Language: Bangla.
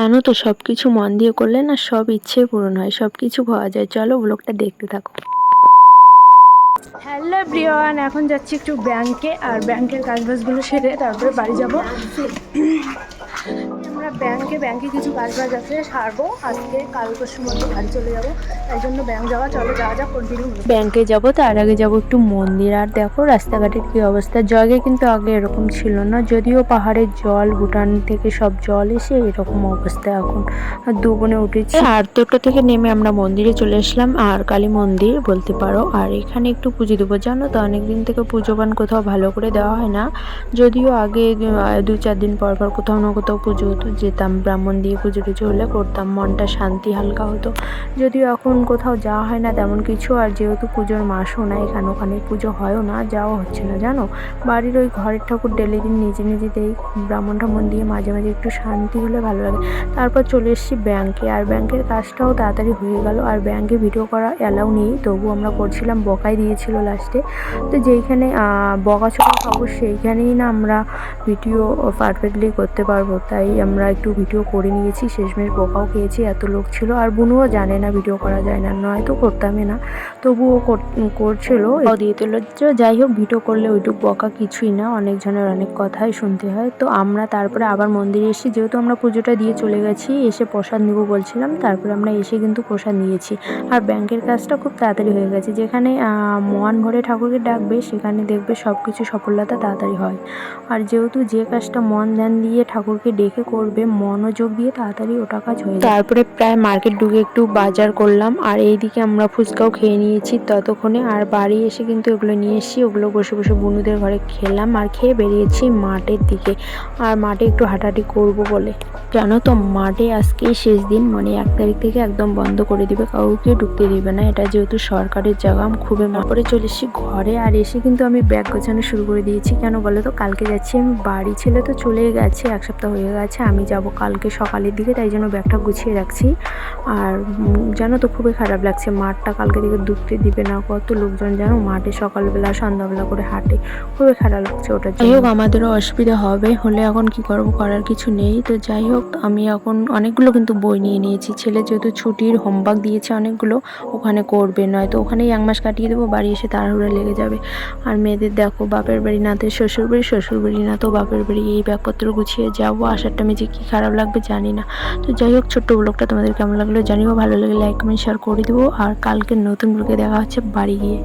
জানো তো সবকিছু মন দিয়ে করলে না সব ইচ্ছে পূরণ হয়, সবকিছু পাওয়া যায়। চলো ব্লগটা দেখতে থাকো। হ্যালো এভরিওয়ান, এখন যাচ্ছি একটু ব্যাংকে, আর ব্যাংকের কাজবাজগুলো সেরে তারপরে বাড়ি যাব। আমরা ব্যাংকে কিছু কাজবাজ আছে সারবো আজকে, কাল পরশুর মধ্যে বাড়ি চলে যাব। তাই জন্য ব্যাংক যাওয়া, চলো যাওয়া যাক, কন্টিনিউ ব্যাংকে যাব। তার আগে যাব একটু মন্দির। আর দেখো রাস্তাঘাটের কি অবস্থা, জগে কিন্তু আগে এরকম ছিল না, যদিও পাহাড়ের জল, ভুটান থেকে সব জল এসে এরকম অবস্থা এখন। আর দু বোনে উঠেছি, আর টোটো থেকে নেমে আমরা মন্দিরে চলে আসলাম, আর কালী মন্দির বলতে পারো। আর এখানে একটু পুজো দেবো। জানো তো অনেকদিন থেকে পুজো পান কোথাও ভালো করে দেওয়া হয় না, যদিও আগে 2-4 দিন পর পর কোথাও না কোথাও পুজো হতো, যেতাম ব্রাহ্মণ দিয়ে পুজো টুজো হলে করতাম, মনটা শান্তি হালকা হতো। যদিও এখন কোথাও যাওয়া হয় না তেমন কিছু, আর যেহেতু পুজোর মাসও না, এখানে ওখানে পুজো হয়ও না, যাওয়া হচ্ছে না। জানো বাড়ির ওই ঘরের ঠাকুর ডেলি দিন নিজে নিজে দেই, ব্রাহ্মণ ঠামন দিয়ে মাঝে মাঝে একটু শান্তি হলে ভালো লাগে। তারপর চলে এসেছি ব্যাংকে, আর ব্যাংকের কাজটাও তাড়াতাড়ি হয়ে গেল। আর ব্যাংকে ভিডিও করা অ্যালাউ নেই, তবু আমরা করছিলাম, বকাই দিয়েছিল লাস্টে। তো যেইখানে বকাঝকা খাবো সেইখানেই না আমরা ভিডিও পারফেক্টলি করতে পারবো, তাই আমরা একটু ভিডিও করে নিয়েছি। শেষমেশ বকাও খেয়েছি, এত লোক ছিল। আর বুনুও জানে না ভিডিও করা যায় না, নয়তো করতামই না, তবুও করছিল দিয়ে দিল। যাই হোক, ভিডিও করলে ওইটুকু বকা কিছুই না, অনেকজনের অনেক কথাই শুনতে হয়। তো আমরা তারপরে আবার মন্দিরে এসেছি, যেহেতু আমরা পুজোটা দিয়ে চলে গেছি, এসে প্রসাদ নিব বলছিলাম, তারপরে আমরা এসে কিন্তু প্রসাদ নিয়েছি। আর ব্যাংকের কাজটা খুব তাড়াতাড়ি হয়ে গেছে, যেখানে মন ভরে ঠাকুরকে ডাকবে সেখানে দেখবে সব কিছু সফলতা তাড়াতাড়ি হয়। আর যেহেতু যে কাজটা মন ধ্যান দিয়ে ঠাকুরকে ডেকে করবে, মনোযোগ দিয়ে, তাড়াতাড়ি ওটা কাজ হয়ে যায়। তারপরে প্রায় মার্কেট ঢুকে একটু বাজার করলাম, আর এইদিকে আমরা ফুচকাও খেয়ে নিয়েছি ততক্ষণে। আর বাড়ি এসে কিন্তু এগুলো নিয়ে এসেছি, ওগুলো বসে বসে বন্ধুদের ঘরে খেলাম, আর খেয়ে বেরিয়েছি মাঠের দিকে। আর মাঠে একটু হাঁটাহাঁটি করব বলে। জানো তো মাঠে আজকেই শেষ দিন, মানে 1 তারিখ থেকে একদম বন্ধ করে দিবে, কাউকে ঢুকতে দিবে না, এটা যেহেতু সরকারের জায়গা। খুবই পরে চলে এসেছি ঘরে, আর এসে কিন্তু আমি ব্যাগ গোছানো শুরু করে দিয়েছি। কেন বলো তো, কালকে যাচ্ছি আমি বাড়ি, ছেলে তো চলেই গেছে, 1 সপ্তাহ হয়ে গেছে, আমি যাব কালকে সকালের দিকে, তাই জন্য ব্যাগটা গুছিয়ে রাখছি। আর জানো তো খুবই খারাপ লাগছে, মাঠটা কালকে থেকে ঢুকতে দিবে না, কত লোকজন জানো মাঠে সকালবেলা সন্ধ্যাবেলা করে হাঁটে, খুবই খারাপ লাগছে ওটা। যাই হোক, আমাদেরও অসুবিধা হবে, হলে এখন কি করবো, করার কিছু নেই। তো যাই হোক, আমি এখন অনেকগুলো কিন্তু বই নিয়ে নিয়েছি, ছেলে যেহেতু ছুটির হোমওয়ার্ক দিয়েছে অনেকগুলো, ওখানে করবে, নয়তো ওখানেই 1 মাস কাটিয়ে দেবো, বাড়ি এসে তাড়াহুড়া লেগে যাবে। আর মেয়েদের দেখো, বাপের বাড়ি না তো শ্বশুর বাড়ি, শ্বশুর বাড়ি না তো বাপের বাড়ি, এই ব্যাগপত্র গুছিয়ে যাবো, আসার টাইমে যে কি খারাপ লাগবে জানি না। তো যাই হোক, ছোট্ট ব্লগটা তোমাদের কেমন লাগলো জানিও, ভালো লাগে লাইক কমেন্ট শেয়ার করে দেবো। আর কালকে নতুন ব্লগে দেখা হচ্ছে বাড়ি গিয়ে।